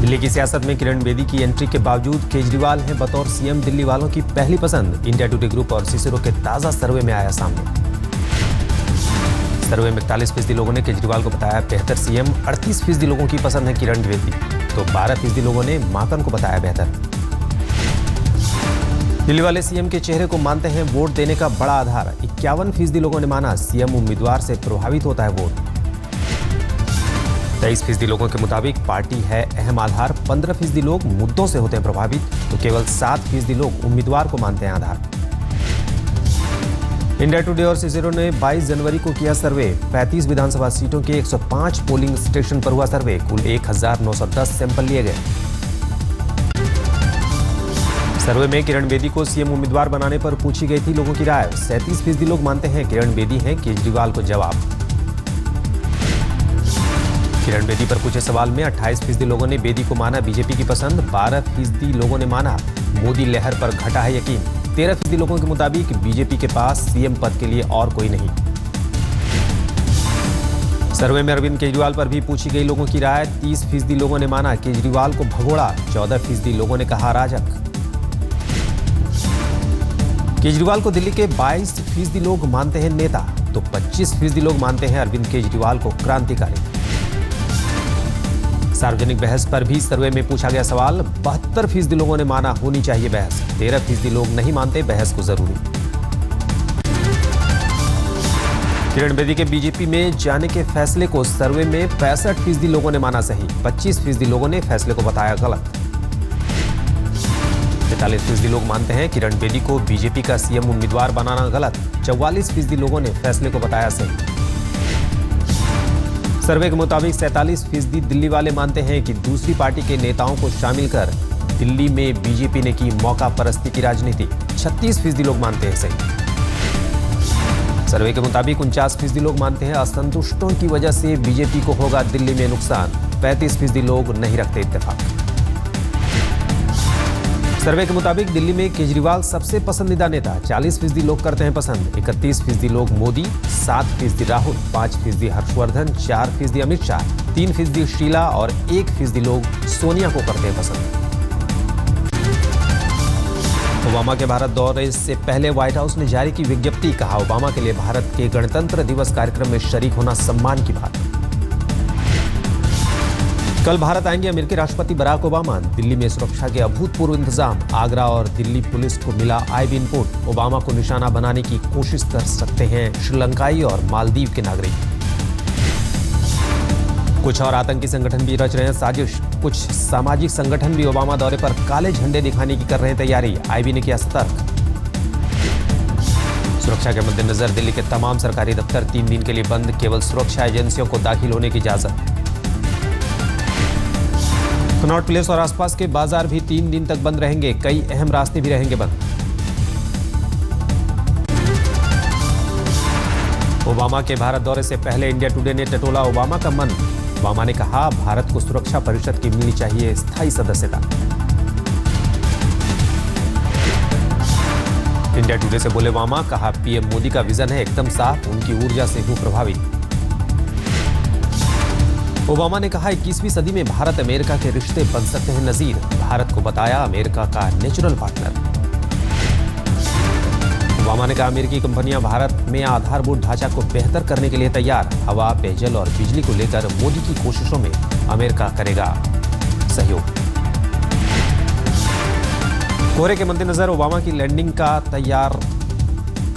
दिल्ली की सियासत में किरण बेदी की एंट्री के बावजूद केजरीवाल हैं बतौर सीएम दिल्ली वालों की पहली पसंद। इंडिया टुडे ग्रुप और सीसीरो के ताजा सर्वे में आया सामने। सर्वे में 41% लोगों ने केजरीवाल को बताया बेहतर सीएम, 38% लोगों की पसंद है किरण बेदी, तो 12% लोगों ने माकन को बताया बेहतर। दिल्ली वाले सीएम के चेहरे को मानते हैं वोट देने का बड़ा आधार। 51% लोगों ने माना सीएम उम्मीदवार से प्रभावित होता है वोट। 23% लोगों के मुताबिक पार्टी है अहम आधार। 15% लोग मुद्दों से होते हैं प्रभावित, तो केवल 7% लोग उम्मीदवार को मानते हैं आधार। इंडिया टुडे और सीसीरो ने 22 जनवरी को किया सर्वे। 35 विधानसभा सीटों के 105 पोलिंग स्टेशन पर हुआ सर्वे। कुल 1910 सैंपल लिए गए। सर्वे में किरण बेदी को सीएम उम्मीदवार बनाने पर पूछी गई थी लोगों की राय। 37% लोग मानते हैं किरण बेदी हैं केजरीवाल को जवाब। किरण बेदी पर पूछे सवाल में 28% लोगों ने बेदी को माना बीजेपी की पसंद। 12% लोगों ने माना मोदी लहर पर घटा है यकीन। 13% लोगों के मुताबिक बीजेपी के पास सीएम पद के लिए और कोई नहीं। सर्वे में अरविंद केजरीवाल पर भी पूछी गई लोगों की राय। 30% लोगों ने माना केजरीवाल को भगोड़ा। 14% लोगों ने कहा अराजक। केजरीवाल को दिल्ली के 22% लोग मानते हैं नेता, तो 25% लोग मानते हैं अरविंद केजरीवाल को क्रांतिकारी। सार्वजनिक बहस पर भी सर्वे में पूछा गया सवाल। 72% लोगों ने माना होनी चाहिए बहस। 13% लोग नहीं मानते बहस को जरूरी। किरण बेदी के बीजेपी में जाने के फैसले को सर्वे में 65% लोगों ने माना सही। 25% लोगों ने फैसले को बताया गलत। 43% लोग मानते हैं किरण बेदी को बीजेपी का सीएम उम्मीदवार बनाना गलत। 44% लोगों ने फैसले को बताया सही। सर्वे के मुताबिक 47% दिल्ली वाले मानते हैं कि दूसरी पार्टी के नेताओं को शामिल कर दिल्ली में बीजेपी ने की मौका परस्ती की राजनीति। 36% लोग मानते हैं सही। सर्वे के मुताबिक 49% लोग मानते हैं असंतुष्टों की वजह से बीजेपी को होगा दिल्ली में नुकसान। 35% लोग नहीं रखते इत्तेफाक। सर्वे के मुताबिक दिल्ली में केजरीवाल सबसे पसंदीदा नेता। 40% लोग करते हैं पसंद। 31% लोग मोदी, 7% राहुल, 5% हर्षवर्धन, 4% अमित शाह, 3% शीला और 1% लोग सोनिया को करते हैं पसंद। ओबामा के भारत दौरे से पहले व्हाइट हाउस ने जारी की विज्ञप्ति। कहा ओबामा के लिए भारत के गणतंत्र दिवस कार्यक्रम में शरीक होना सम्मान की बात। कल भारत आएंगे अमेरिकी राष्ट्रपति बराक ओबामा। दिल्ली में सुरक्षा के अभूतपूर्व इंतजाम। आगरा और दिल्ली पुलिस को मिला आईबी इनपुट। ओबामा को निशाना बनाने की कोशिश कर सकते हैं श्रीलंकाई और मालदीव के नागरिक। कुछ और आतंकी संगठन भी रच रहे हैं साजिश। कुछ सामाजिक संगठन भी ओबामा दौरे पर काले झंडे दिखाने की कर रहे हैं तैयारी। आईबी ने किया सतर्क। सुरक्षा के मद्देनजर दिल्ली के तमाम सरकारी दफ्तर 3 दिन के लिए बंद। केवल सुरक्षा एजेंसियों को दाखिल होने की इजाजत। कनॉट प्लेस और आसपास के बाजार भी 3 दिन तक बंद रहेंगे। कई अहम रास्ते भी रहेंगे बंद। ओबामा के भारत दौरे से पहले इंडिया टुडे ने टटोला ओबामा का मन। ओबामा ने कहा भारत को सुरक्षा परिषद की मिलनी चाहिए स्थायी सदस्यता। इंडिया टुडे से बोले ओबामा, कहा पीएम मोदी का विजन है एकदम साफ, उनकी ऊर्जा से हूं प्रभावित। ओबामा ने कहा 21वीं सदी में भारत अमेरिका के रिश्ते बन सकते हैं नजीर। भारत को बताया अमेरिका का नेचुरल पार्टनर। ओबामा ने कहा अमेरिकी कंपनियां भारत में आधारभूत ढांचा को बेहतर करने के लिए तैयार। हवा, पेयजल और बिजली को लेकर मोदी की कोशिशों में अमेरिका करेगा सहयोग। कोहरे के मद्देनजर ओबामा की लैंडिंग का तैयार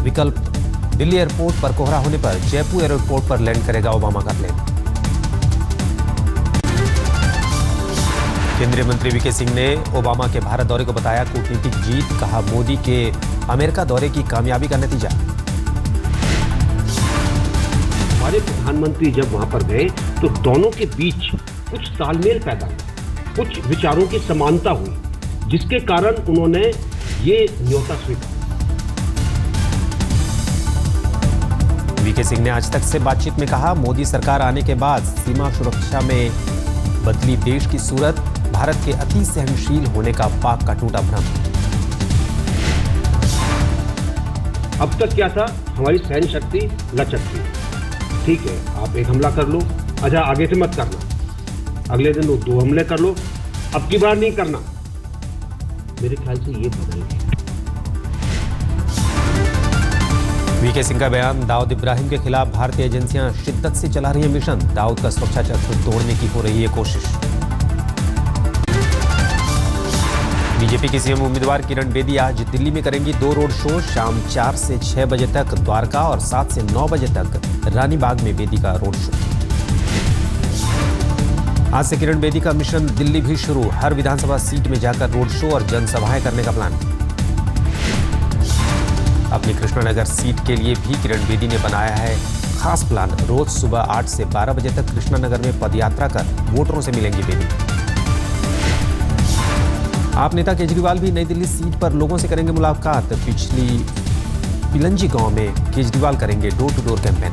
विकल्प। दिल्ली एयरपोर्ट पर कोहरा होने पर जयपुर एयरपोर्ट पर लैंड करेगा ओबामा का प्लेन। केंद्रीय मंत्री वीके सिंह ने ओबामा के भारत दौरे को बताया कूटनीतिक जीत। कहा मोदी के अमेरिका दौरे की कामयाबी का नतीजा। हमारे प्रधानमंत्री जब वहां पर गए तो दोनों के बीच कुछ तालमेल पैदा हुआ, कुछ विचारों की समानता हुई, जिसके कारण उन्होंने ये न्योता स्वीकार। वीके सिंह ने आज तक से बातचीत में कहा मोदी सरकार आने के बाद सीमा सुरक्षा में बदली देश की सूरत। भारत के अति सहनशील होने का पाक का टूटा भ्रम। अब तक क्या था, हमारी सहन शक्ति लचक थी। ठीक है, आप एक हमला कर लो, अच्छा आगे से मत करना, अगले दिन 2 हमले कर लो, अब की बार नहीं करना। मेरे ख्याल से ये बदल गया। वीके सिंह का बयान, दाऊद इब्राहिम के खिलाफ भारतीय एजेंसियां शिद्दत से चला रही है मिशन, दाऊद का सुरक्षा चक्र तोड़ने की हो रही है कोशिश। बीजेपी की सीएम उम्मीदवार किरण बेदी आज दिल्ली में करेंगी 2 रोड शो, शाम 4 से 6 बजे तक द्वारका और 7 से 9 बजे तक रानी बाग में बेदी का रोड शो। आज से किरण बेदी का मिशन दिल्ली भी शुरू, हर विधानसभा सीट में जाकर रोड शो और जनसभाएं करने का प्लान। अपनी कृष्णानगर सीट के लिए भी किरण बेदी ने बनाया है खास प्लान, रोज सुबह 8 से 12 बजे तक कृष्णानगर में पदयात्रा कर वोटरों से मिलेंगी बेदी। आप नेता केजरीवाल भी नई दिल्ली सीट पर लोगों से करेंगे मुलाकात, पिछली पिलंजी गांव में केजरीवाल करेंगे door to door campaign.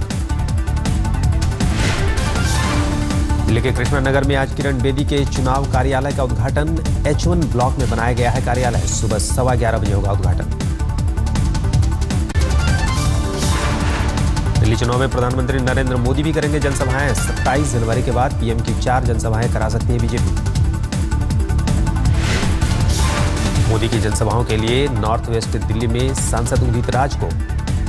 Delhi के कृष्णानगर में आज किरण बेदी के चुनाव कार्यालय का उद्घाटन, H1 ब्लॉक में बनाया गया है कार्यालय, सुबह 11:15 बजे होगा उद्घाटन। दिल्ली चुनाव में प्रधानमंत्री नरेंद्र मोदी भी करेंगे जनसभाएं, 27 जनवरी के बाद पीएम की 4 जनसभाएं करा सकती है बीजेपी। मोदी की जनसभाओं के लिए नॉर्थ वेस्ट दिल्ली में सांसद उदित राज को,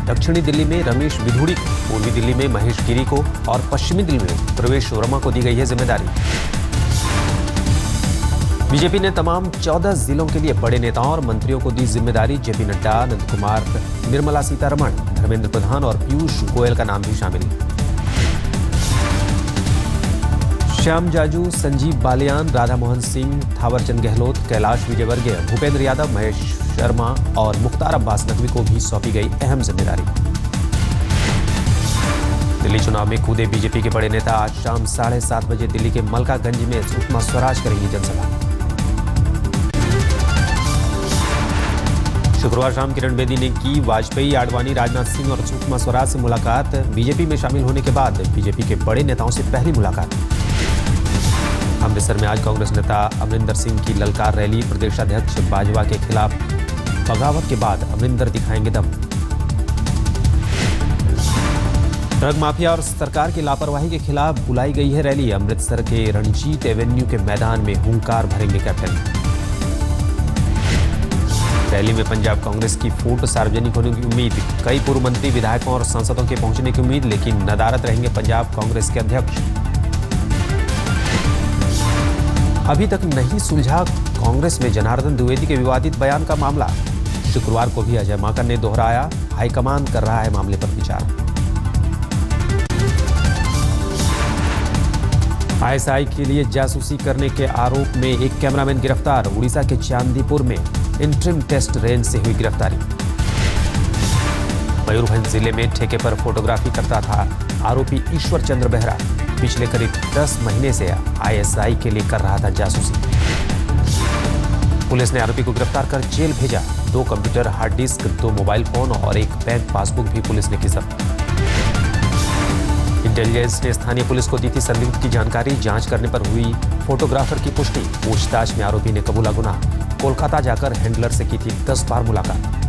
दक्षिणी दिल्ली में रमेश बिधूड़ी को, पूर्वी दिल्ली में महेश गिरी को और पश्चिमी दिल्ली में प्रवेश वर्मा को दी गई है जिम्मेदारी। बीजेपी ने तमाम 14 जिलों के लिए बड़े नेताओं और मंत्रियों को दी जिम्मेदारी, जेपी नड्डा, अनंत कुमार, निर्मला सीतारमण, धर्मेंद्र प्रधान और पीयूष गोयल का नाम भी शामिल। श्याम जाजू, संजीव बालियान, राधा मोहन सिंह, थावरचंद गहलोत, कैलाश विजयवर्गीय, भूपेंद्र यादव, महेश शर्मा और मुख्तार अब्बास नकवी को भी सौंपी गई अहम जिम्मेदारी। दिल्ली चुनाव में कूदे बीजेपी के बड़े नेता, आज शाम 7:30 बजे दिल्ली के मलकागंज में सुषमा स्वराज करेंगी जनसभा। शुक्रवार शाम किरण बेदी ने की वाजपेयी, आडवाणी, राजनाथ सिंह और सुषमा स्वराज से मुलाकात, बीजेपी में शामिल होने के बाद बीजेपी के बड़े नेताओं से पहली मुलाकात। अमृतसर में आज कांग्रेस नेता अमरिंदर सिंह की ललकार रैली, प्रदेशाध्यक्ष बाजवा के खिलाफ बगावत के बाद अमरिंदर दिखाएंगे दम। ड्रग माफिया और सरकार की लापरवाही के खिलाफ बुलाई गई है रैली, अमृतसर के रणजीत एवेन्यू के मैदान में हुंकार भरेंगे कैप्टन। रैली में पंजाब कांग्रेस की फोटो सार्वजनिक होने की उम्मीद, कई पूर्व मंत्री, विधायकों और सांसदों के पहुंचने की उम्मीद, लेकिन नदारद रहेंगे पंजाब कांग्रेस के अध्यक्ष। अभी तक नहीं सुलझा कांग्रेस में जनार्दन द्विवेदी के विवादित बयान का मामला, शुक्रवार को भी अजय माकन ने दोहराया, हाईकमान कर रहा है मामले पर विचार। आईएसआई के लिए जासूसी करने के आरोप में एक कैमरामैन गिरफ्तार, उड़ीसा के चांदीपुर में इंटरिम टेस्ट रेंज से हुई गिरफ्तारी। मयूरभंज जिले में ठेके पर फोटोग्राफी करता था आरोपी ईश्वर चंद्र बेहरा, पिछले करीब 10 महीने से आईएसआई के लिए कर रहा था जासूसी। पुलिस ने आरोपी को गिरफ्तार कर जेल भेजा, 2 computer, hard disk, 2 mobile phone और 1 बैंक पासबुक भी पुलिस ने की जब्त। इंटेलिजेंस ने स्थानीय पुलिस को दी थी संदिग्ध की जानकारी, जांच करने पर हुई फोटोग्राफर की पुष्टि, पूछताछ में आरोपी ने कबूला गुनाह, कोलकाता जाकर हैंडलर से की थी 10 बार मुलाकात।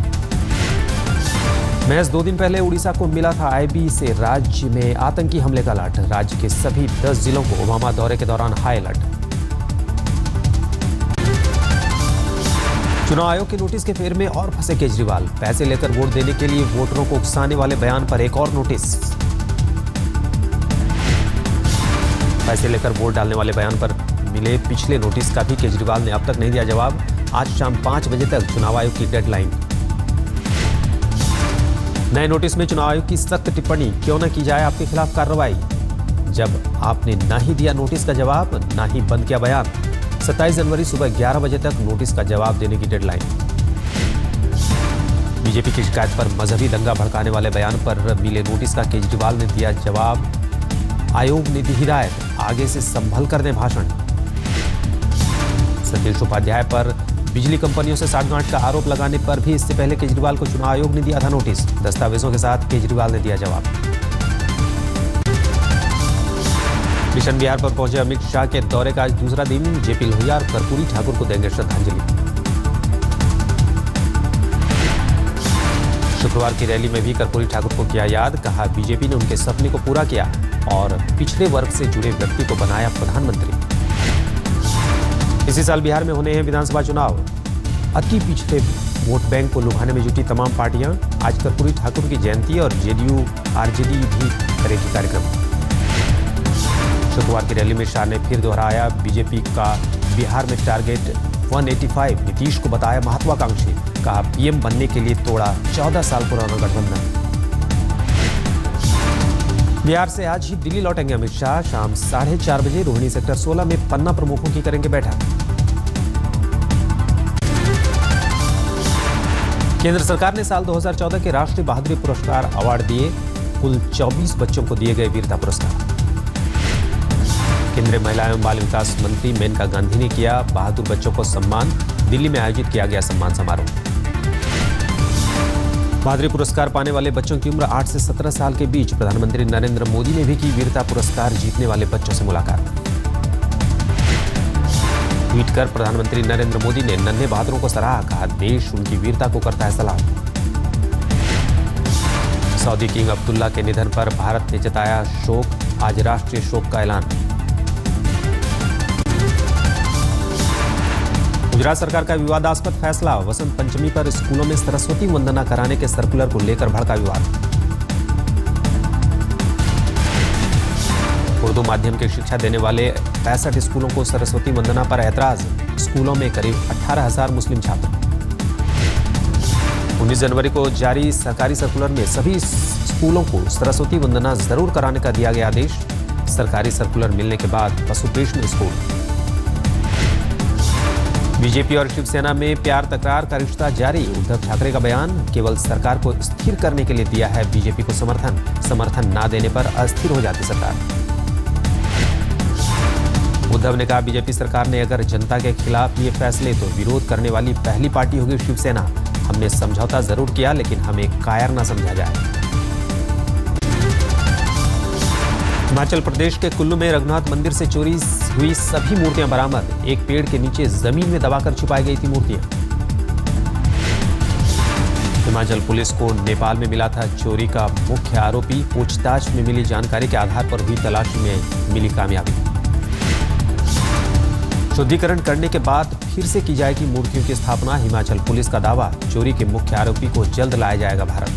महज 2 दिन पहले उड़ीसा को मिला था आईबी से राज्य में आतंकी हमले का अलर्ट, राज्य के सभी 10 जिलों को ओबामा दौरे के दौरान हाई अलर्ट। चुनाव आयोग के नोटिस के फेर में और फंसे केजरीवाल, पैसे लेकर वोट देने के लिए वोटरों को उकसाने वाले बयान पर एक और नोटिस। पैसे लेकर वोट डालने वाले बयान पर मिले पिछले नोटिस का भी केजरीवाल ने अब तक नहीं दिया जवाब, आज शाम 5 बजे तक चुनाव आयोग की डेडलाइन। नए नोटिस में चुनाव आयोग की सख्त टिप्पणी, क्यों न की जाए आपके खिलाफ कार्रवाई, जब आपने ना ही दिया नोटिस का जवाब, ना ही बंद किया बयान। 27 जनवरी सुबह 11 बजे तक नोटिस का जवाब देने की डेडलाइन। बीजेपी की शिकायत पर मजहबी दंगा भड़काने वाले बयान पर मिले नोटिस का केजरीवाल ने दिया जवाब, आयोग ने दी हिदायत, आगे से संभल कर दें भाषण। सतीश उपाध्याय पर बिजली कंपनियों से साठगांठ का आरोप लगाने पर भी इससे पहले केजरीवाल को चुनाव आयोग ने दिया था नोटिस, दस्तावेजों के साथ केजरीवाल ने दिया जवाब। मिशन बिहार पर पहुंचे अमित शाह के दौरे का आज दूसरा दिन, जेपी लोहिया और कर्पूरी ठाकुर को देंगे श्रद्धांजलि। शुक्रवार की रैली में भी कर्पूरी ठाकुर को किया याद, कहा बीजेपी ने उनके सपने को पूरा किया और पिछड़े वर्ग से जुड़े व्यक्ति को बनाया प्रधानमंत्री। इसी साल बिहार में होने हैं विधानसभा चुनाव। अति पिछड़े वोट बैंक को लुभाने में जुटी तमाम पार्टियां। आज कर्पूरी ठाकुर की जयंती और जेडीयू आरजेडी भी करेगी कार्यक्रम। शुक्रवार की रैली में शाह ने फिर दोहराया बीजेपी का बिहार में टारगेट 185। नीतीश को बताया महत्वाकांक्षी। कहा पीएम बनने के लिए तोड़ा 14 साल पुराना गठबंधन। बिहार से आज ही दिल्ली लौटेंगे अमित शाह। शाम 4:30 बजे रोहिणी सेक्टर 16 में पन्ना प्रमुखों की करेंगे बैठक। केंद्र सरकार ने साल 2014 के राष्ट्रीय बहादुरी पुरस्कार अवार्ड दिए। कुल 24 बच्चों को दिए गए वीरता पुरस्कार। केंद्रीय महिला एवं बाल विकास मंत्री मेनका गांधी ने किया बहादुर बच्चों को सम्मान। दिल्ली में आयोजित किया गया सम्मान समारोह। बहादुरी पुरस्कार पाने वाले बच्चों की उम्र 8 से 17 साल के बीच। प्रधानमंत्री नरेंद्र मोदी ने भी की वीरता पुरस्कार जीतने वाले बच्चों से मुलाकात। ट्वीट कर प्रधानमंत्री नरेंद्र मोदी ने नन्हे बहादुरों को सराहा। कहा देश उनकी वीरता को करता है सलाम। सऊदी किंग अब्दुल्ला के निधन पर भारत ने जताया शोक। आज राष्ट्रीय शोक का ऐलान। गुजरात सरकार का विवादास्पद फैसला। वसंत पंचमी पर स्कूलों में सरस्वती वंदना कराने के सर्कुलर को लेकर भड़का विवाद। उर्दू माध्यम की शिक्षा देने वाले 65 स्कूलों को सरस्वती वंदना पर ऐतराज। स्कूलों में करीब 18,000 मुस्लिम छात्र। 19 जनवरी को जारी सरकारी सर्कुलर में सभी स्कूलों को सरस्वती वंदना जरूर कराने का दिया गया आदेश। सरकारी सर्कुलर मिलने के बाद पशुपेश में स्कूल। बीजेपी और शिवसेना में प्यार तकरार का रिश्ता जारी। उद्धव ठाकरे का बयान। केवल सरकार को स्थिर करने के लिए दिया है बीजेपी को समर्थन। समर्थन ना देने पर अस्थिर हो जाती सरकार। उद्धव ने कहा बीजेपी सरकार ने अगर जनता के खिलाफ लिए फैसले तो विरोध करने वाली पहली पार्टी होगी शिवसेना। हमने समझौता जरूर किया लेकिन हमें कायर ना समझा जाए। हिमाचल प्रदेश के कुल्लू में रघुनाथ मंदिर से चोरी हुई सभी मूर्तियां बरामद। एक पेड़ के नीचे जमीन में दबाकर छुपाई गई थी मूर्तियां। हिमाचल पुलिस को नेपाल में मिला था चोरी का मुख्य आरोपी। पूछताछ में मिली जानकारी के आधार पर हुई तलाशी में मिली कामयाबी। शुद्धिकरण करने के बाद फिर से की जाएगी मूर्तियों की स्थापना। हिमाचल पुलिस का दावा। चोरी के मुख्य आरोपी को जल्द लाया जाएगा भारत।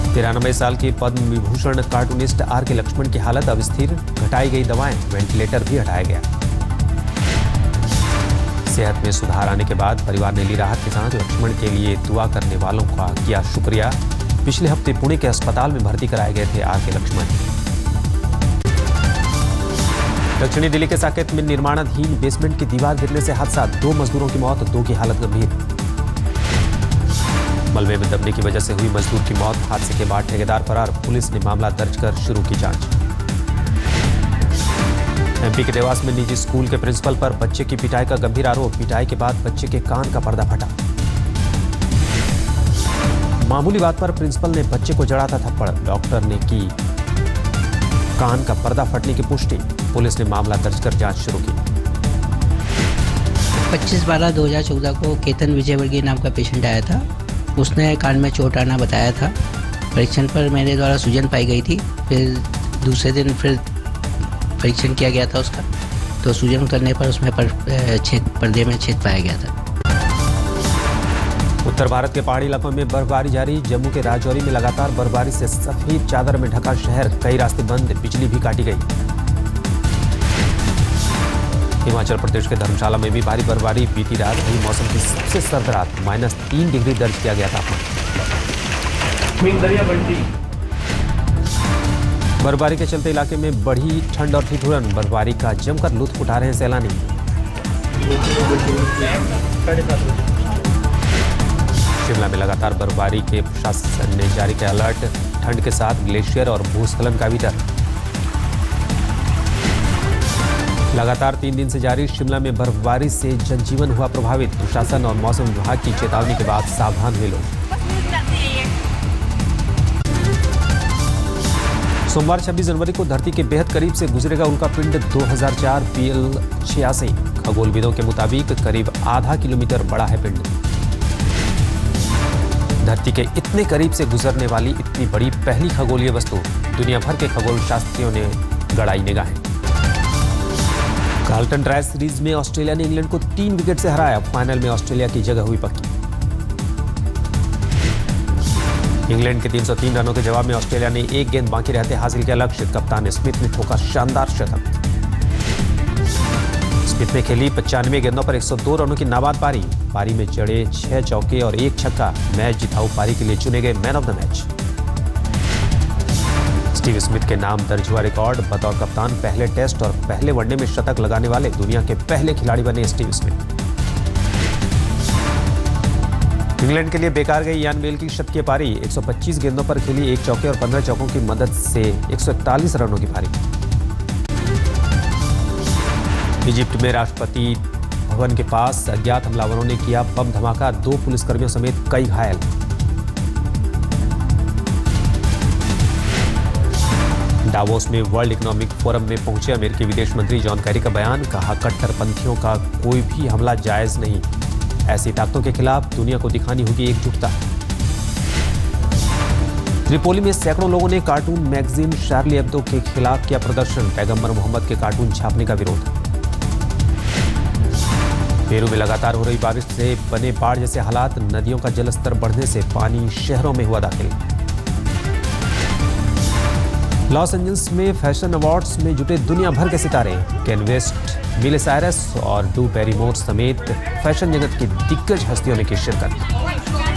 93 साल के पद्म विभूषण कार्टूनिस्ट आर के लक्ष्मण की हालत अब स्थिर। घटाई गई दवाएं। वेंटिलेटर भी हटाया गया। सेहत में सुधार आने के बाद परिवार ने ली राहत के साथ। लक्ष्मण के लिए दुआ करने वालों का किया शुक्रिया। पिछले हफ्ते पुणे के अस्पताल में भर्ती कराए गए थे आर के लक्ष्मण। दक्षिणी दिल्ली के साकेत में निर्माणाधीन बेसमेंट की दीवार गिरने से हादसा। 2 मजदूरों की मौत, 2 की हालत गंभीर। मलबे में दबने की वजह से हुई मजदूर की मौत। हादसे के बाद ठेकेदार फरार। पुलिस ने मामला दर्ज कर शुरू की जांच। एमपी के देवास में निजी स्कूल के प्रिंसिपल पर बच्चे की पिटाई का गंभीर आरोप। पिटाई के बाद बच्चे के कान का पर्दा फटा। मामूली बात पर प्रिंसिपल ने बच्चे को जड़ा था थप्पड़। डॉक्टर ने की कान का पर्दा फटने की पुष्टि। पुलिस ने मामला दर्ज कर जांच शुरू की। 25/12/2014 को केतन विजयवर्गीय नाम का पेशेंट आया था। उसने कान में चोट आना बताया था। परीक्षण पर मेरे द्वारा सूजन पाई गई थी। फिर दूसरे दिन फिर परीक्षण किया गया था उसका, तो सूजन उतरने पर उसमें पर्दे में छेद पाया गया था। उत्तर भारत के पहाड़ी इलाकों में बर्फबारी जारी। जम्मू के राजौरी में लगातार बर्फबारी से सफेद चादर में ढका शहर। कई रास्ते बंद। बिजली भी काटी गई। हिमाचल प्रदेश के धर्मशाला में भी भारी बर्फबारी। बीती रात हुई मौसम की सबसे सर्द रात। -3 डिग्री दर्ज किया गया तापमान। बर्फबारी के चलते इलाके में बढ़ी ठंड और ठिठुरन। बर्फबारी का जमकर लुत्फ उठा रहे हैं सैलानी। शिमला में लगातार बर्फबारी के प्रशासन ने जारी किया अलर्ट। ठंड के साथ ग्लेशियर और भूस्खलन का भी डर। लगातार 3 दिन से जारी शिमला में बर्फबारी से जनजीवन हुआ प्रभावित। प्रशासन और मौसम विभाग की चेतावनी के बाद सावधान हुए लोग। सोमवार 26 जनवरी को धरती के बेहद करीब से गुजरेगा उल्का पिंड 2004 PL86। खगोलविदों के मुताबिक करीब आधा किलोमीटर बड़ा है पिंड। धरती के इतने करीब से गुजरने वाली इतनी बड़ी पहली खगोलीय वस्तु। दुनिया भर के खगोल शास्त्रियों ने गड़ाई निगाहें। कार्लटन ट्रायल सीरीज में ऑस्ट्रेलिया ने इंग्लैंड को 3 विकेट से हराया। फाइनल में ऑस्ट्रेलिया की जगह हुई पक्की। इंग्लैंड के 303 रनों के जवाब में ऑस्ट्रेलिया ने 1 गेंद बाकी रहते हासिल किया लक्ष्य। कप्तान स्मिथ ने ठोका शानदार शतक। स्मिथ ने खेली 95 गेंदों पर 102 रनों की नाबाद पारी। पारी में जड़े 6 चौके और 1 छक्का मैच जिताऊ पारी के लिए चुने गए man of the match. Steve Smith के नाम दर्ज हुआ रिकॉर्ड। बतौर कप्तान पहले टेस्ट और पहले वनडे में शतक लगाने वाले दुनिया के पहले खिलाड़ी बने स्टीव स्मिथ। इंग्लैंड के लिए बेकार गई यान बेल की शतकीय पारी। 125 गेंदों पर खेली 1 चौके और 15 चौकों की मदद से 141 रनों की पारी। इजिप्ट में राष्ट्रपति भवन के पास अज्ञात हमलावरों ने किया बम धमाका। 2 पुलिसकर्मियों समेत कई घायल। डावोस में वर्ल्ड इकोनॉमिक फोरम में पहुंचे अमेरिकी विदेश मंत्री जॉन कैरी का बयान। कहा, कट्टरपंथियों का कोई भी हमला जायज नहीं। ऐसी ताकतों के खिलाफ दुनिया को दिखानी होगी एकजुटता। त्रिपोली में सैकड़ों लोगों ने कार्टून मैगजीन शार्ली एब्दो के खिलाफ किया प्रदर्शन। पैगंबर मोहम्मद के कार्टून छापने का विरोध। पेरू में लगातार हो रही बारिश से बने बाढ़ जैसे हालात। नदियों का जलस्तर बढ़ने से पानी शहरों में हुआ दाखिल। लॉस एंजल्स में फैशन अवार्ड्स में जुटे दुनिया भर के सितारे। केन वेस्ट, मिले साइरस और ड्रू बैरीमोर समेत फैशन जगत की दिग्गज हस्तियों ने की शिरकत।